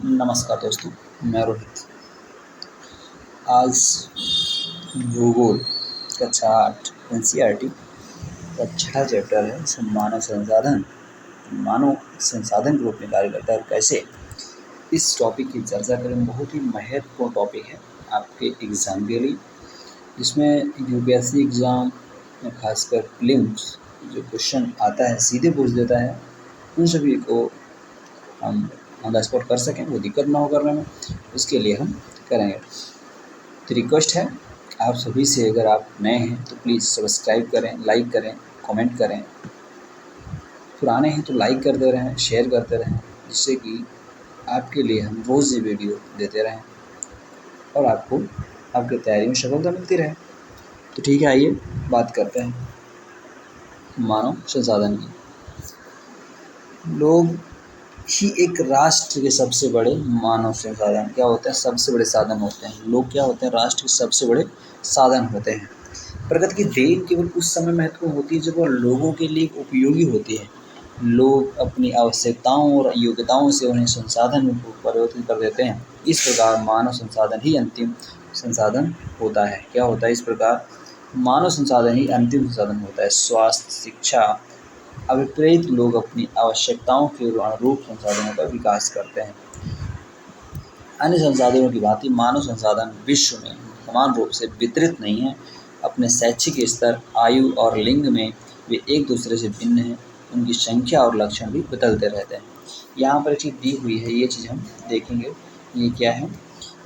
नमस्कार दोस्तों, मैं रोहित। आज भूगोल कक्षा 8 एनसीईआरटी का छठा चैप्टर है मानव संसाधन। मानव संसाधन के रूप में कार्य करता है और कैसे, इस टॉपिक की चर्चा करें। बहुत ही महत्वपूर्ण टॉपिक है आपके एग्ज़ाम के लिए, जिसमें यूपीएससी एग्ज़ाम में खासकर प्रीलिम्स जो क्वेश्चन आता है सीधे पूछ देता है, उन सभी को हम ऑन द स्पॉट कर सकें, वो दिक्कत ना हो करने में, उसके लिए हम करेंगे। तो रिक्वेस्ट है आप सभी से, अगर आप नए हैं तो प्लीज़ सब्सक्राइब करें, लाइक करें, कमेंट करें। पुराने हैं तो लाइक करते रहें, शेयर करते रहें, जिससे कि आपके लिए हम रोज़ ये वीडियो देते रहें और आपको आपकी तैयारी में सफलता मिलती रहे। तो ठीक है, आइए बात करते हैं मानव संसाधन की। लोग ही एक राष्ट्र के सबसे बड़े मानव संसाधन क्या होते हैं, सबसे बड़े साधन होते हैं। लोग क्या होते हैं, राष्ट्र के सबसे बड़े साधन होते हैं। प्रगति की देन केवल उस समय महत्वपूर्ण होती है जब वह लोगों के लिए उपयोगी होती है। लोग अपनी आवश्यकताओं और योग्यताओं से उन्हें संसाधन में परिवर्तित कर देते हैं। इस प्रकार मानव संसाधन ही अंतिम संसाधन होता है। क्या होता है, इस प्रकार मानव संसाधन ही अंतिम संसाधन होता है। स्वास्थ्य, शिक्षा, अभिप्रेत लोग अपनी आवश्यकताओं के अनुरूप संसाधनों का विकास करते हैं। अन्य संसाधनों की भांति मानव संसाधन विश्व में समान रूप से वितरित नहीं है। अपने शैक्षिक स्तर, आयु और लिंग में वे एक दूसरे से भिन्न हैं। उनकी संख्या और लक्षण भी बदलते रहते हैं। यहाँ पर एक चीज़ दी हुई है, ये चीज़ हम देखेंगे। ये क्या है,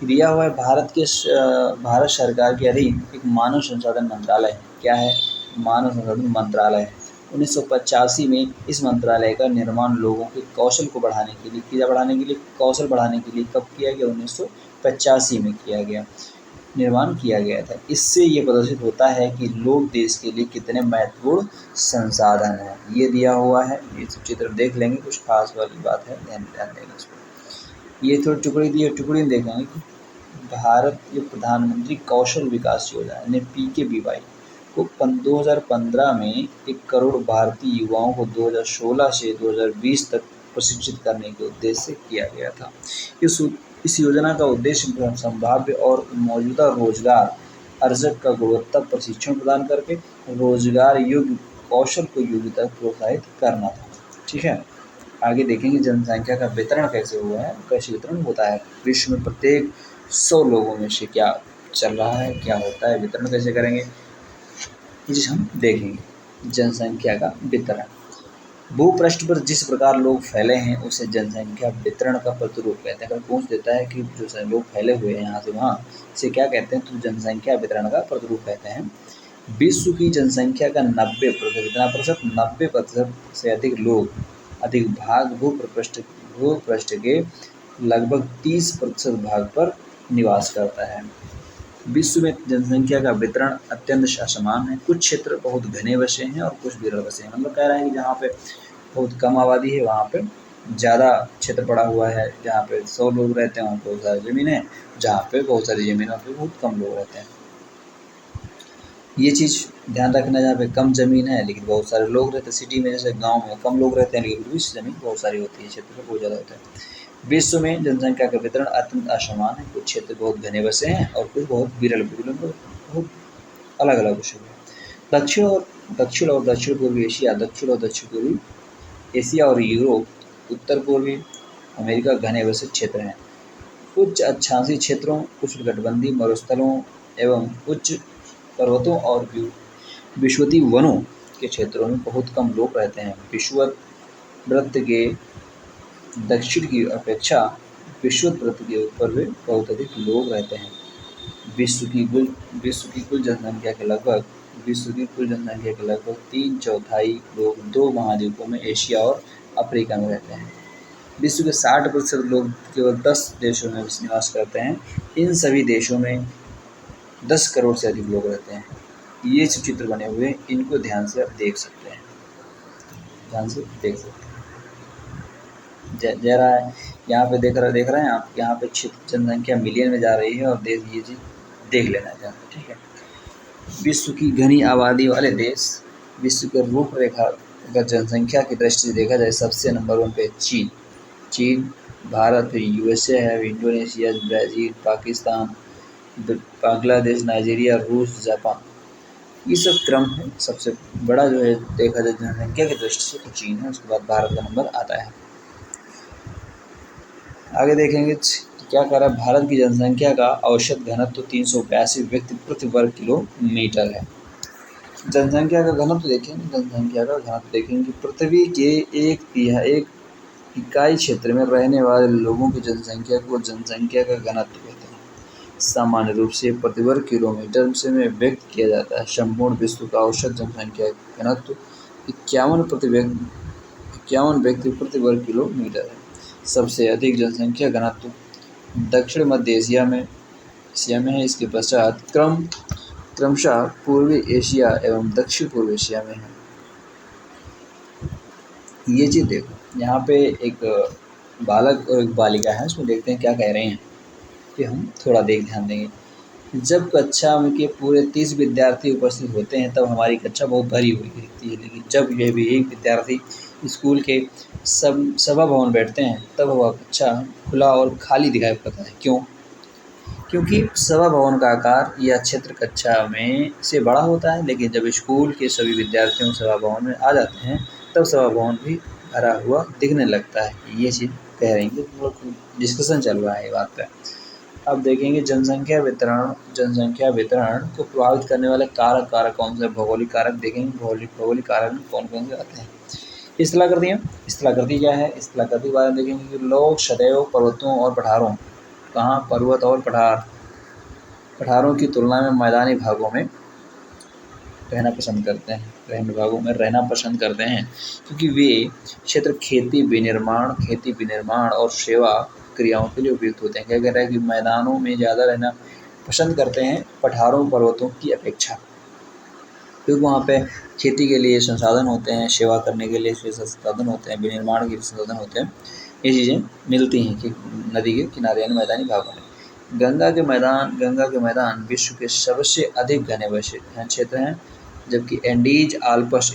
दिया हुआ है भारत सरकार के अधीन एक मानव संसाधन मंत्रालय है। क्या है, मानव संसाधन मंत्रालय है। 1985 में इस मंत्रालय का निर्माण लोगों के कौशल को बढ़ाने के लिए कौशल बढ़ाने के लिए कब किया गया, 1985 में किया गया, निर्माण किया गया था। इससे ये प्रदर्शित होता है कि लोग देश के लिए कितने महत्वपूर्ण संसाधन हैं। ये दिया हुआ है, ये सब चित्र देख लेंगे, कुछ खास वाली बात है, ध्यान देंगे इसको। ये थोड़ी टुकड़ी दी है, टुकड़ी में देखेंगे कि भारतीय प्रधानमंत्री कौशल विकास योजना यानी PKVY को 2015 में 1 करोड़ भारतीय युवाओं को 2016 से 2020 तक प्रशिक्षित करने के उद्देश्य से किया गया था। इस योजना का उद्देश्य संभाव्य और मौजूदा रोजगार अर्जक का गुणवत्ता प्रशिक्षण प्रदान करके रोजगार योग्य कौशल को योग्यता प्रोत्साहित करना था। ठीक है, आगे देखेंगे जनसंख्या का वितरण कैसे हुआ है, कैसे वितरण होता है। विश्व में प्रत्येक 100 लोगों में से क्या चल रहा है, क्या होता है, वितरण कैसे करेंगे, ये चीज़ हम देखेंगे। जनसंख्या का वितरण, भूपृष्ठ पर जिस प्रकार लोग फैले हैं उसे जनसंख्या वितरण का प्रतिरूप कहते हैं। अगर पूछ देता है कि जो लोग फैले हुए हैं यहाँ से वहाँ, इसे क्या कहते हैं, तो जनसंख्या वितरण का प्रतिरूप कहते हैं। विश्व की जनसंख्या का 90%, कितना प्रतिशत, 90% से अधिक भाग भूपृष्ठ के लगभग 30% भाग पर निवास करता है। विश्व में जनसंख्या का वितरण अत्यंत असमान है। कुछ क्षेत्र बहुत घने बसे हैं और कुछ विरल बसे हैं। मतलब कह रहा है कि जहाँ पे बहुत कम आबादी है वहाँ पे ज़्यादा क्षेत्र पड़ा हुआ है, जहाँ पे 100 लोग रहते हैं वहाँ बहुत सारी ज़मीन है, जहाँ पे बहुत सारी ज़मीनों पे बहुत कम लोग रहते हैं। ये चीज़ ध्यान रखना, जहाँ पे कम ज़मीन है लेकिन बहुत सारे लोग रहते हैं। सिटी में जैसे गाँव में कम लोग रहते हैं लेकिन भी ज़मीन बहुत सारी होती है, क्षेत्र बहुत ज़्यादा होता है। विश्व में जनसंख्या का वितरण अत्यंत असमान है। कुछ क्षेत्र बहुत घने बसे हैं और कुछ बहुत विरल बहुत अलग अलग बसे हुए हैं। दक्षिण और दक्षिण पूर्वी एशिया, दक्षिण और दक्षिण पूर्वी एशिया और यूरोप, उत्तर पूर्वी अमेरिका घने बसे क्षेत्र हैं। उच्च अक्षांशीय क्षेत्रों, उष्णकटिबंधीय मरुस्थलों एवं उच्च पर्वतों और विषुवतीय वनों के क्षेत्रों में बहुत कम लोग रहते हैं। विषुवत वृत्त के दक्षिण की अपेक्षा विषुवत वृत्त के ऊपर भी बहुत अधिक लोग रहते हैं। विश्व की कुल जनसंख्या के लगभग 3/4 लोग 2 महाद्वीपों में एशिया और अफ्रीका में रहते हैं। विश्व के 60% लोग केवल 10 देशों में निवास करते हैं। इन सभी देशों में 10 करोड़ से अधिक लोग रहते हैं। ये सब चित्र बने हुए हैं, इनको ध्यान से आप देख सकते हैं, जरा यहाँ पे देख रहे हैं आप, यहाँ पे जनसंख्या मिलियन में जा रही है और देश, ये चीज़ देख लेना चाहिए। ठीक है, विश्व की घनी आबादी वाले देश, विश्व के रूपरेखा अगर जनसंख्या की दृष्टि से देखा जाए सबसे नंबर 1 पे चीन भारत, फिर यूएसए है, Indonesia, Brazil, Pakistan, Bangladesh, Nigeria, रूस, जापान। ये सब क्रम है। सबसे बड़ा जो है देखा जाए जनसंख्या की दृष्टि से तो चीन है, उसके बाद भारत का नंबर आता है। आगे देखेंगे कि क्या कह रहा है, भारत की जनसंख्या का औसत घनत्व 382 व्यक्ति प्रति वर्ग किलोमीटर है। जनसंख्या का घनत्व देखेंगे, जनसंख्या का घनत्व देखेंगे, पृथ्वी के एक इकाई क्षेत्र में रहने वाले लोगों की जनसंख्या को जनसंख्या का घनत्व कहते हैं। सामान्य रूप से प्रति वर्ग किलोमीटर से में व्यक्त किया जाता है। संपूर्ण विश्व का औसत जनसंख्या घनत्व 51 व्यक्ति प्रति वर्ग किलोमीटर है। सबसे अधिक जनसंख्या घनत्व दक्षिण मध्य एशिया में है। इसके पश्चात क्रमशः पूर्वी एशिया एवं दक्षिण पूर्व एशिया में है। ये चीज़ देखो, यहाँ पे एक बालक और एक बालिका है, उसमें देखते हैं क्या कह रहे हैं कि हम थोड़ा ध्यान देंगे। जब कक्षा में के पूरे 30 विद्यार्थी उपस्थित होते हैं तब हमारी कक्षा बहुत भरी हुई दिखती है, लेकिन जब यह भी एक विद्यार्थी स्कूल के सभा भवन बैठते हैं तब वह कक्षा खुला और खाली दिखाई पड़ता है। क्यों? क्योंकि सभा भवन का आकार या क्षेत्र कक्षा में से बड़ा होता है, लेकिन जब स्कूल के सभी विद्यार्थियों सभा भवन में आ जाते हैं तब सभा भवन भी भरा हुआ दिखने लगता है। ये चीज़ कह रही है, डिस्कशन चल रहा है ये बात पे। अब देखेंगे जनसंख्या वितरण को प्रभावित करने वाले कारक कौन से? भौगोलिक कारक देखेंगे, भौगोलिक कारक में कौन कौन से आते हैं। स्थलाकृति क्या है? स्थलाकृति के बारे में देखेंगे कि लोग सदैव पर्वतों और पठारों, कहाँ पर्वत और पठारों की तुलना में मैदानी भागों में रहना पसंद करते हैं, क्योंकि वे क्षेत्र खेती विनिर्माण और सेवा क्रियाओं के लिए उपयुक्त होते हैं। क्या कह रहा है कि मैदानों में ज़्यादा रहना पसंद करते हैं पठारों पर्वतों की अपेक्षा, क्योंकि वहाँ पे खेती के लिए संसाधन होते हैं, सेवा करने के लिए संसाधन होते हैं, विनिर्माण के संसाधन होते हैं। ये चीज़ें मिलती हैं कि नदी के किनारे यानी मैदानी भागों में। गंगा के मैदान विश्व के सबसे अधिक घने बसे क्षेत्र हैं, जबकि एंडीज आल्प्स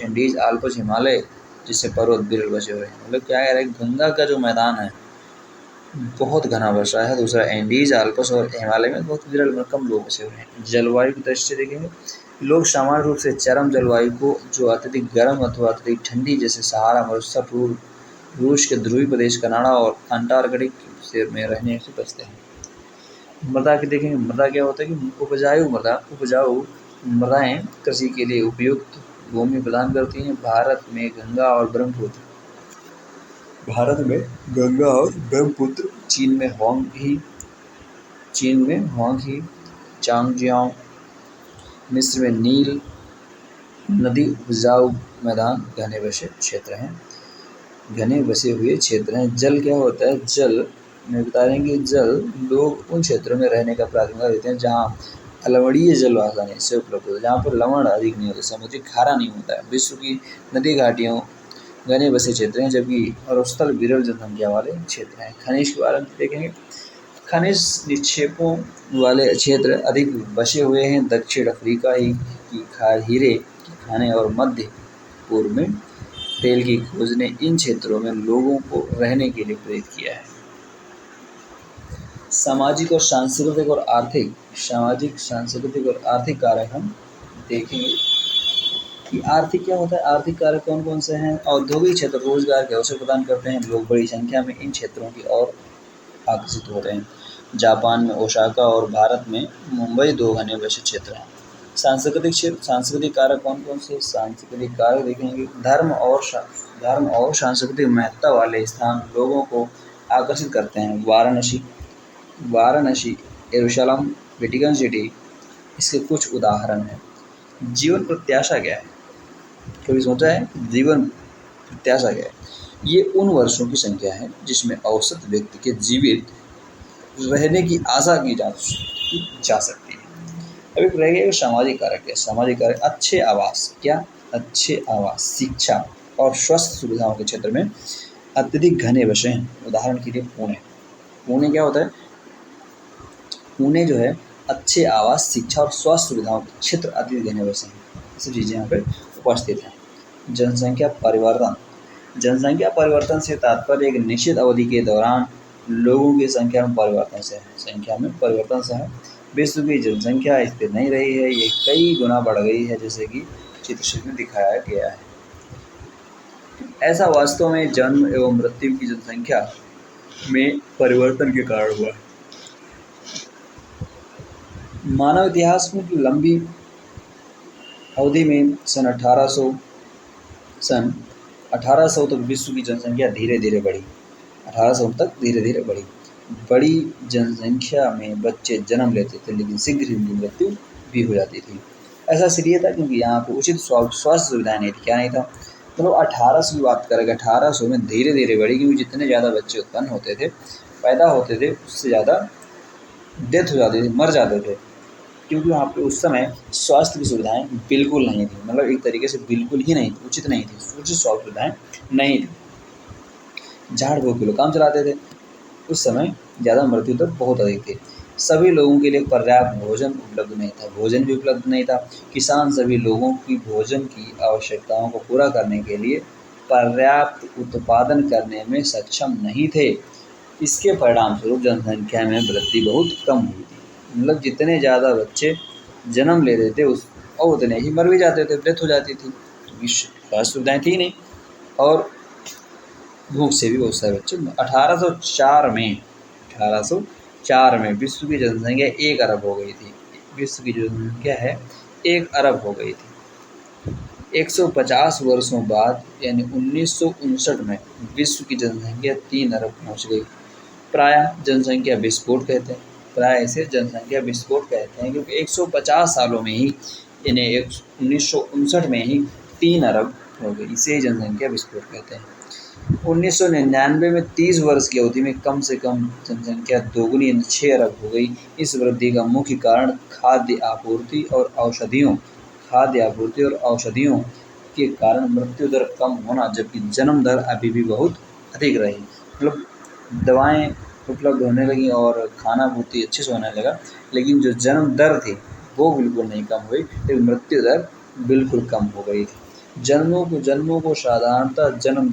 हिमालय जिससे पर्वत विरल बसे हुए हैं। मतलब क्या कह रहा है, गंगा का जो मैदान है बहुत घना बसा है। दूसरा एंडीज आल्प्स और हिमालय में बहुत विरल कम लोग बसे हुए हैं। जलवायु की दृष्टि से देखेंगे, लोग सामान्य रूप से चरम जलवायु को, जो अत्यधिक गर्म अथवा अत्यधिक ठंडी जैसे सहारा, मरुस्थल, रूस के ध्रुवीय प्रदेश, कनाडा और अंटार्कटिक में रहने से बचते हैं। मृदा की देखेंगे, मृदा क्या होता है कि उपजाऊ मृदाएं कृषि के लिए उपयुक्त भूमि प्रदान करती हैं। भारत में गंगा और ब्रह्मपुत्र, चीन में होंगही, चांगजियांग, मिस्र में नील नदी उपजाऊ मैदान घने बसे हुए क्षेत्र हैं। जल क्या होता है? जल में बता देंगे, लोग उन क्षेत्रों में रहने का प्राथमिकता देते हैं जहाँ लवणीय जल आसानी से उपलब्ध होता है, जहाँ पर लवण अधिक नहीं होता, समुद्री खारा नहीं होता है। विश्व की नदी घाटियों घने बसे क्षेत्र हैं, जबकि मरुस्थल विरल जनसंख्या वाले क्षेत्र हैं। खनिज के बारे में देखेंगे, खनिज निक्षेपों वाले क्षेत्र अधिक बसे हुए हैं। दक्षिण अफ्रीका की हीरे की खानें और मध्य पूर्व में तेल की खोज ने इन क्षेत्रों में लोगों को रहने के लिए प्रेरित किया है। सामाजिक सांस्कृतिक और आर्थिक कारक हम देखेंगे कि आर्थिक क्या होता है। आर्थिक कारक कौन कौन से हैं? औद्योगिक क्षेत्र रोजगार के अवसर प्रदान करते हैं, लोग बड़ी संख्या में इन क्षेत्रों की ओर आकर्षित होते हैं। जापान में ओसाका और भारत में मुंबई 2 घने बसे क्षेत्र हैं। सांस्कृतिक कारक कौन कौन से? सांस्कृतिक कारक देखेंगे, धर्म और सांस्कृतिक महत्ता वाले स्थान लोगों को आकर्षित करते हैं। वाराणसी, यरूशलेम, वेटिकन सिटी इसके कुछ उदाहरण हैं। जीवन प्रत्याशा क्या है? कभी सोचा है जीवन प्रत्याशा क्या है? ये उन वर्षों की संख्या है जिसमें औसत व्यक्ति के जीवित रहने की आशा की जा सकती है। अब एक रह गया सामाजिक कारक है। सामाजिक कारक अच्छे आवास, शिक्षा और स्वास्थ्य सुविधाओं के क्षेत्र में अत्यधिक घने बसे हैं। उदाहरण के लिए पुणे क्या होता है? पुणे जो है अच्छे आवास, शिक्षा और स्वास्थ्य सुविधाओं के क्षेत्र अत्यधिक घने बसे हैं। ये सब चीज़ें यहाँ पर उपस्थित हैं। जनसंख्या परिवर्तन से तात्पर्य एक निश्चित अवधि के दौरान लोगों की संख्या में परिवर्तन से है, संख्या में परिवर्तन से है। विश्व की जनसंख्या स्थिर नहीं रही है, ये कई गुना बढ़ गई है, जैसे कि चित्र में दिखाया गया है। ऐसा वास्तव में जन्म एवं मृत्यु की जनसंख्या में परिवर्तन के कारण हुआ है। मानव इतिहास में लंबी अवधि में सन 1800 तक विश्व की जनसंख्या धीरे धीरे बढ़ी। 1800 तक धीरे धीरे बढ़ी। बड़ी जनसंख्या में बच्चे जन्म लेते थे, लेकिन शीघ्र ही उनकी मृत्यु भी हो जाती थी। ऐसा इसलिए था क्योंकि यहाँ पे उचित स्वास्थ्य सुविधाएं नहीं थी। क्या नहीं था? मतलब 1800 की बात करेंगे, 1800 में धीरे धीरे बढ़ी, क्योंकि जितने ज़्यादा बच्चे उत्पन्न होते थे, पैदा होते थे, उससे ज़्यादा डेथ हो जाती थी, मर जाते थे, क्योंकि वहाँ पे उस समय स्वास्थ्य की सुविधाएं बिल्कुल नहीं थी। मतलब एक तरीके से बिल्कुल ही नहीं थी, उचित नहीं थी, उचित स्वास्थ्य सुविधाएं नहीं थी। झाड़ फूँक के लोग काम चलाते थे। उस समय ज़्यादा मृत्यु दर बहुत अधिक थी। सभी लोगों के लिए पर्याप्त भोजन उपलब्ध नहीं था, भोजन भी उपलब्ध नहीं था। किसान सभी लोगों की भोजन की आवश्यकताओं को पूरा करने के लिए पर्याप्त उत्पादन करने में सक्षम नहीं थे। इसके परिणामस्वरूप जनसंख्या में वृद्धि बहुत कम हुई थी। मतलब जितने ज़्यादा बच्चे जन्म लेते थे और उतने ही मर भी जाते थे, डेथ हो जाती थी, क्योंकि स्वास्थ्य सुविधाएँ थी नहीं और भूख से भी बहुत सारे बच्चे। 1804 में विश्व की जनसंख्या 1 अरब हो गई थी। विश्व की जो जनसंख्या है 1 अरब हो गई थी। 150 वर्षों बाद यानी 1959 में विश्व की जनसंख्या 3 अरब पहुंच गई। प्रायः जनसंख्या विस्फोट कहते हैं, प्रायः इसे जनसंख्या विस्फोट कहते हैं, क्योंकि 150 सालों में ही यानी 1959 में ही 3 अरब हो गई। इसे जनसंख्या विस्फोट कहते हैं। 1999 में 30 वर्ष की अवधि में कम से कम जनसंख्या दोगुनी यानी 6 अरब हो गई। इस वृद्धि का मुख्य कारण खाद्य आपूर्ति और औषधियों के कारण मृत्यु दर कम होना, जबकि जन्म दर अभी भी बहुत अधिक रही। मतलब दवाएं उपलब्ध होने लगी और खाना बहुत ही अच्छे से होने लगा, लेकिन जो जन्म दर थी वो बिल्कुल नहीं कम हुई, लेकिन मृत्यु दर बिल्कुल कम हो गई थी। जन्मों को साधारणतः जन्म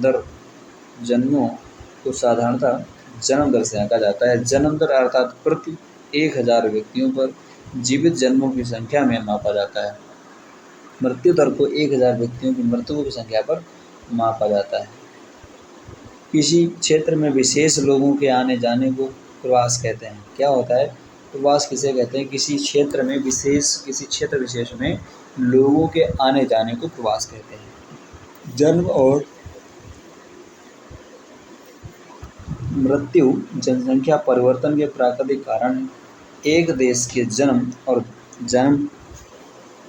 दर से आंका जाता है। जन्म दर अर्थात प्रति 1000 व्यक्तियों पर जीवित जन्मों की संख्या में मापा जाता है। मृत्यु दर को 1000 व्यक्तियों की मृत्युओं की संख्या पर मापा जाता है। किसी क्षेत्र में विशेष लोगों के आने जाने को प्रवास कहते हैं। क्या होता है प्रवास? किसे कहते हैं? किसी क्षेत्र विशेष में लोगों के आने जाने को प्रवास कहते हैं। जन्म और मृत्यु जनसंख्या परिवर्तन के प्राकृतिक कारण हैं। एक देश के जन्म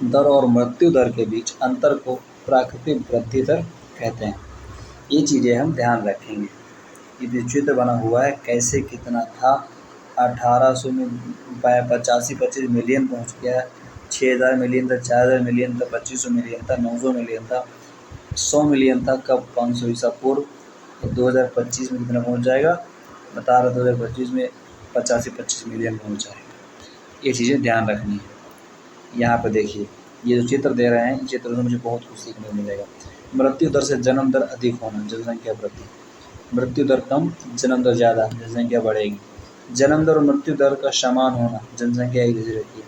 दर और मृत्यु दर के बीच अंतर को प्राकृतिक वृद्धि दर कहते हैं। ये चीज़ें हम ध्यान रखेंगे। ये जो चित्र बना हुआ है कैसे कितना था, 1800 में 25 मिलियन पहुँच गया, 6000 मिलियन था, 4000 मिलियन था, 2500 मिलियन था, 900 मिलियन था, 100 मिलियन था, कब 500 ईसा पूर्व। 2025 में कितना पहुंच जाएगा बता रहा, 2025 में 25 मिलियन पहुंच जाएगा। ये चीज़ें ध्यान रखनी है। यहाँ पर देखिए ये जो चित्र दे रहे हैं, इन चित्रों से मुझे बहुत कुछ सीखने को मिलेगा। मृत्यु दर से जन्म दर अधिक होना, जनसंख्या वृद्धि। मृत्यु दर कम, जन्म दर ज़्यादा, जनसंख्या बढ़ेगी। जन्म दर और मृत्यु दर का समान होना, जनसंख्या एक जैसी रहती है।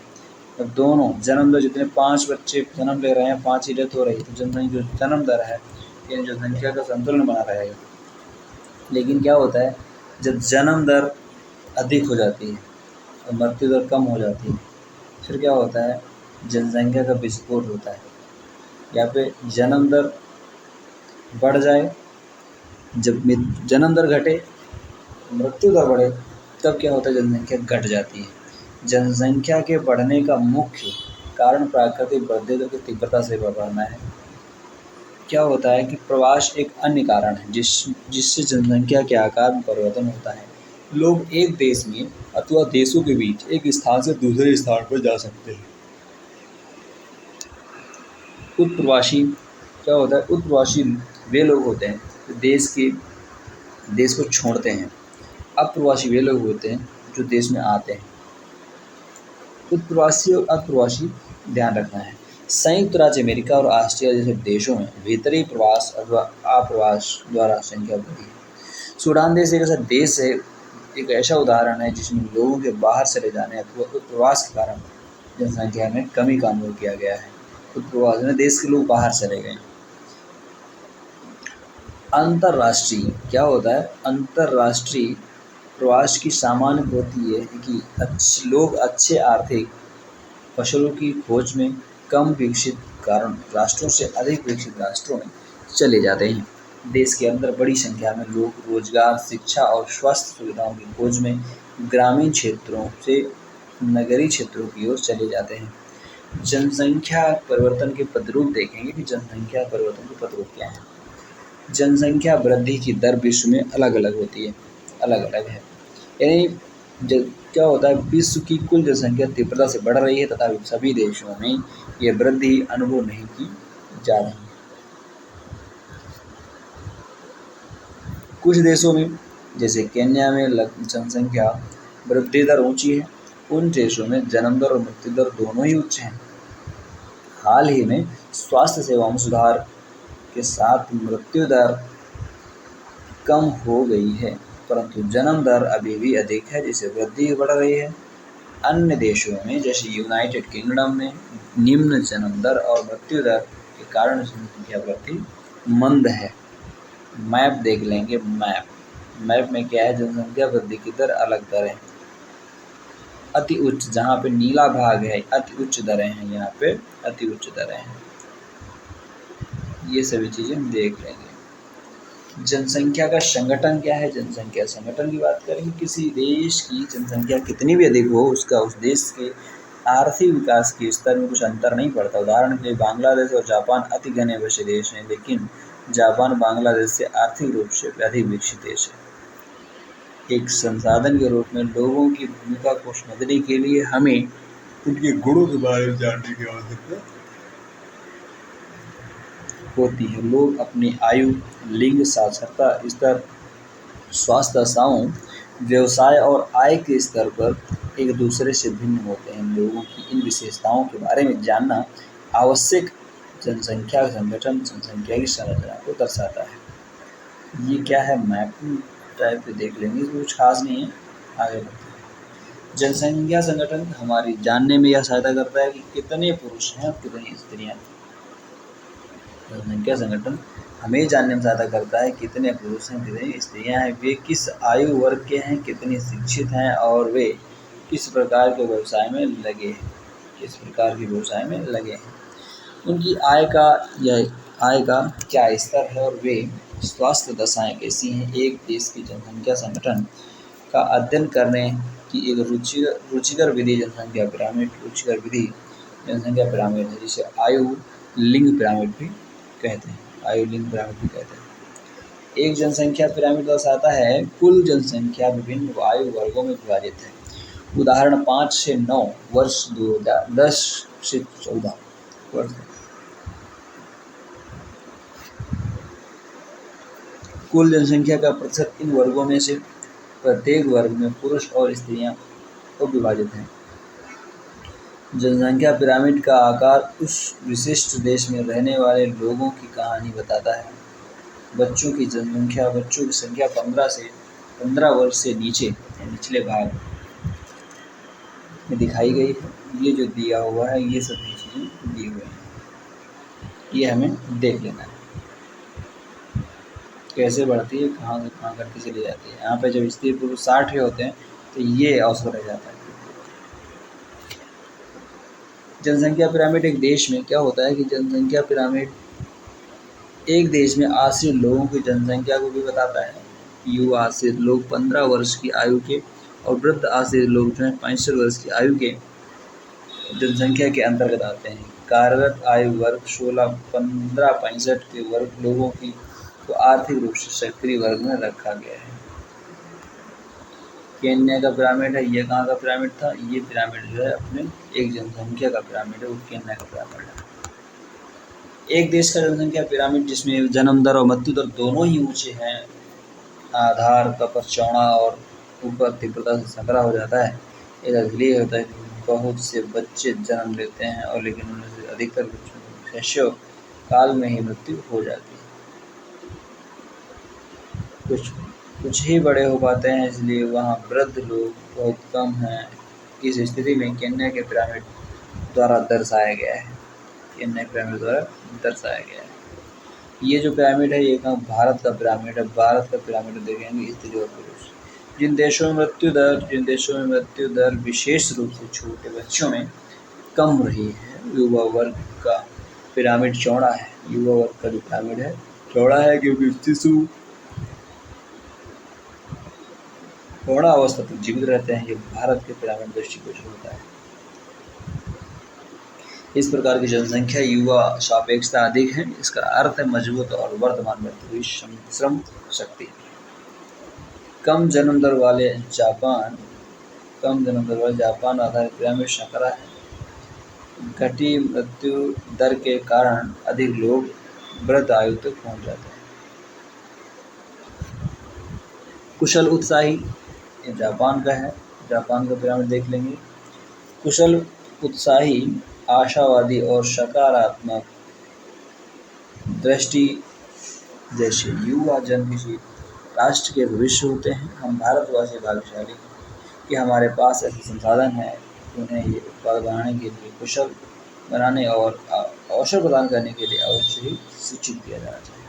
अब दोनों जन्म दर जितने 5 बच्चे जन्म ले रहे हैं, 5 ही डेथ हो रही है, तो जनसंख्या जो जन्म दर है ये जनसंख्या का संतुलन बना रहेगा। लेकिन क्या होता है जब जन्म दर अधिक हो जाती है और मृत्यु दर कम हो जाती है, फिर क्या होता है जनसंख्या का विस्फोट होता है। यहाँ पे जन्म दर बढ़ जाए, जब जन्म दर घटे मृत्यु दर बढ़े, तब क्या होता है जनसंख्या घट जाती है। जनसंख्या के बढ़ने का मुख्य कारण प्राकृतिक वृद्धि दर की तीव्रता से बढ़ना है। क्या होता है कि प्रवास एक अन्य कारण है जिससे जनसंख्या के आकार में परिवर्तन होता है। लोग एक देश में अथवा देशों के बीच एक स्थान से दूसरे स्थान पर जा सकते हैं। उत्प्रवासी क्या होता है? उत्प्रवासी वे लोग होते हैं जो देश को छोड़ते हैं। अप्रवासी वे लोग होते हैं जो देश में आते हैं। उत्प्रवासी और अप्रवासी ध्यान रखना है। संयुक्त राज्य अमेरिका और ऑस्ट्रेलिया जैसे देशों में भीतरी प्रवास अथवा आप्रवास द्वारा संख्या बढ़ी है। सूडान देश एक ऐसा देश है, एक ऐसा उदाहरण है जिसमें लोगों के बाहर चले जाने अथवा प्रवास के कारण जनसंख्या में कमी का अनुभव किया गया है। प्रवास में देश के लोग बाहर चले गए। अंतर्राष्ट्रीय क्या होता है? अंतर्राष्ट्रीय प्रवास की सामान्य प्रवृत्ति ये है कि लोग अच्छे आर्थिक फसलों की खोज में कम विकसित कारण राष्ट्रों से अधिक विकसित राष्ट्रों में चले जाते हैं। देश के अंदर बड़ी संख्या में लोग रोजगार, शिक्षा और स्वास्थ्य सुविधाओं की खोज में ग्रामीण क्षेत्रों से नगरीय क्षेत्रों की ओर चले जाते हैं। जनसंख्या परिवर्तन के प्रतिरूप देखेंगे कि जनसंख्या परिवर्तन के प्रतिरूप क्या है। जनसंख्या वृद्धि की दर विश्व में अलग-अलग होती है, अलग-अलग है। यानी क्या होता है, विश्व की कुल जनसंख्या तीव्रता से बढ़ रही है तथा सभी देशों में ये वृद्धि अनुभव नहीं की जा रही है। कुछ देशों में जैसे केन्या में जनसंख्या वृद्धि दर ऊंची है। उन देशों में जन्म दर और मृत्यु दर दोनों ही उच्च हैं। हाल ही में स्वास्थ्य सेवाओं में सुधार के साथ मृत्यु दर कम हो गई है, परंतु जन्म दर अभी भी अधिक है, जिससे वृद्धि बढ़ रही है। अन्य देशों में जैसे यूनाइटेड किंगडम में निम्न जन्म दर और मृत्यु दर के कारण जनसंख्या वृद्धि मंद है। मैप देख लेंगे। मैप में क्या है? जनसंख्या वृद्धि की दर अलग दरें। अति उच्च, जहाँ पे नीला भाग है अति उच्च दरें हैं, यहाँ पे अति उच्च दरें हैं। ये सभी चीजें हम देख लेंगे। जनसंख्या का संगठन क्या है? जनसंख्या संगठन की बात करेंगे। किसी देश की जनसंख्या कितनी भी अधिक हो, उसका उस देश के आर्थिक विकास के स्तर में कुछ अंतर नहीं पड़ता। उदाहरण के लिए बांग्लादेश और जापान अति घने वैसे देश हैं, लेकिन जापान बांग्लादेश से आर्थिक रूप से अधिक विकसित देश है। एक संसाधन के रूप में लोगों की भूमिका को समझने के लिए हमें उनके गुणों के बारे में जानने की आवश्यकता होती है। लोग अपनी आयु, लिंग, साक्षरता स्तर, स्वास्थ्य दशाओं, व्यवसाय और आय के स्तर पर एक दूसरे से भिन्न होते हैं। लोगों की इन विशेषताओं के बारे में जानना आवश्यक। जनसंख्या संगठन जनसंख्या की संरचना को दर्शाता है। ये क्या है? मैपिंग टाइप पे देख लेंगे, कुछ खास नहीं है, आगे बढ़ते हैं। जनसंख्या संगठन हमारी जानने में यह सहायता करता है कि कितने पुरुष हैं और कितनी स्त्रियां। जनसंख्या संगठन हमें जानने में सहायता करता है कितने पुरुष हैं, कितनी स्त्रियां हैं, वे किस आयु वर्ग के हैं, कितने शिक्षित हैं और वे किस प्रकार के व्यवसाय में लगे हैं, उनकी आय का क्या स्तर है और वे स्वास्थ्य दशाएं कैसी हैं। एक देश की जनसंख्या संगठन का अध्ययन करने की एक रुचिकर विधि जनसंख्या पिरामिड है, जिसे आयु लिंग पिरामिड भी कहते हैं। एक जनसंख्या पिरामिड दर्शाता है कुल जनसंख्या विभिन्न आयु वर्गों में विभाजित है। उदाहरण 5 से 9 वर्ष, 10 से 14 वर्ष। कुल जनसंख्या का प्रतिशत इन वर्गों में से प्रत्येक वर्ग में पुरुष और स्त्रियां को विभाजित हैं। जनसंख्या पिरामिड का आकार उस विशिष्ट देश में रहने वाले लोगों की कहानी बताता है। बच्चों की संख्या 15 वर्ष से नीचे निचले भाग में दिखाई गई है। ये जो दिया हुआ है, ये सभी चीज़ें दी हुई हैं, ये हमें देख लेना है कैसे बढ़ती है, कहाँ से कहाँ करके चली जाती है। यहाँ पे जब स्त्री पुरुष 60 होते हैं तो ये औसत रह जाता है। जनसंख्या पिरामिड एक देश में क्या होता है कि जनसंख्या पिरामिड एक देश में आश्रित लोगों की जनसंख्या को भी बताता है। युवा आश्रित लोग 15 वर्ष की आयु के और वृद्ध आश्रित लोग जो है 65 वर्ष की आयु के जनसंख्या के अंतर्गत आते हैं। कार्यरत आयु वर्ग 16-15-65 के वर्ग लोगों की को आर्थिक रूप से सक्रिय वर्ग में रखा गया है। केन्या का पिरामिड है। ये कहाँ का पिरामिड था? ये पिरामिड जो है अपने एक जनसंख्या का पिरामिड है, वो केन्या का पिरामिड है। एक देश का जनसंख्या पिरामिड जिसमें जन्म दर और मृत्यु दर दोनों ही ऊंचे हैं, आधार का पर चौड़ा और ऊपर तीव्रता से संकरा हो जाता है। ऐसा इसलिए होता है कि बहुत से बच्चे जन्म लेते हैं और लेकिन उनमें से अधिकतर बच्चों की शैशव काल में ही मृत्यु हो जाती है। कुछ कुछ ही बड़े हो पाते हैं, इसलिए वहाँ वृद्ध लोग बहुत कम हैं। इस स्थिति में केन्या के पिरामिड द्वारा दर्शाया गया है। केन्या पिरामिड द्वारा दर्शाया गया है। ये जो पिरामिड है ये कहाँ भारत का पिरामिड है। भारत का पिरामिड देखेंगे स्त्री और पुरुष। जिन देशों में मृत्यु दर विशेष रूप से छोटे बच्चों में कम रही है, युवा वर्ग का पिरामिड चौड़ा है। युवा वर्ग का जो पिरामिड है चौड़ा है, क्योंकि शिशु चौड़ा अवस्था तक जीवित रहते हैं। ये भारत के पिरामिड दृष्टिकोण होता है। इस प्रकार की जनसंख्या युवा सापेक्षता अधिक है। इसका अर्थ है मजबूत और वर्तमान बढ़ती हुई श्रम शक्ति। कम जन्म दर वाले जापान आधारित पिरामिड संकरा है। घटी मृत्यु दर के कारण अधिक लोग वृद्ध आयु तक पहुंच जाते हैं। कुशल उत्साही, ये जापान का है। जापान का पिरामिड देख लेंगे। कुशल, उत्साही, आशावादी और सकारात्मक दृष्टि जैसे युवा जन किसी राष्ट्र के भविष्य होते हैं। हम भारतवासी भाग्यशाली हैं कि हमारे पास ऐसे संसाधन हैं, उन्हें ये उत्पाद बनाने के लिए, कुशल बनाने और अवसर प्रदान करने के लिए अवश्य ही शिक्षित किया जाना चाहिए।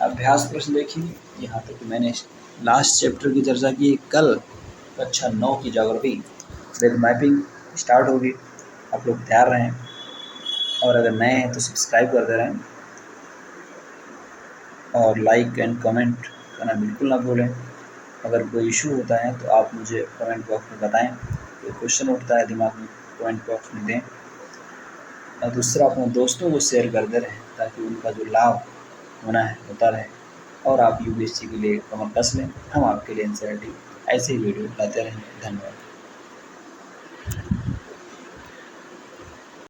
अभ्यास प्रश्न देखिए। यहाँ तक मैंने लास्ट चैप्टर की चर्चा की। कल कक्षा 9 की ज्योग्राफी विद मैपिंग स्टार्ट होगी। आप लोग तैयार रहें, और अगर नए हैं तो सब्सक्राइब करते रहें, और लाइक एंड कमेंट करना बिल्कुल ना भूलें। अगर कोई इशू होता है तो आप मुझे कमेंट बॉक्स में बताएं। कोई क्वेश्चन उठता है दिमाग में, कमेंट बॉक्स में दें। और दूसरा, अपने दोस्तों को शेयर करते रहें ताकि उनका जो लाभ होना है होता रहे, और आप यूपीएससी के लिए कमर कस लें। हम आपके लिए एनसीईआरटी ऐसे ही वीडियो लाते रहेंगे। धन्यवाद।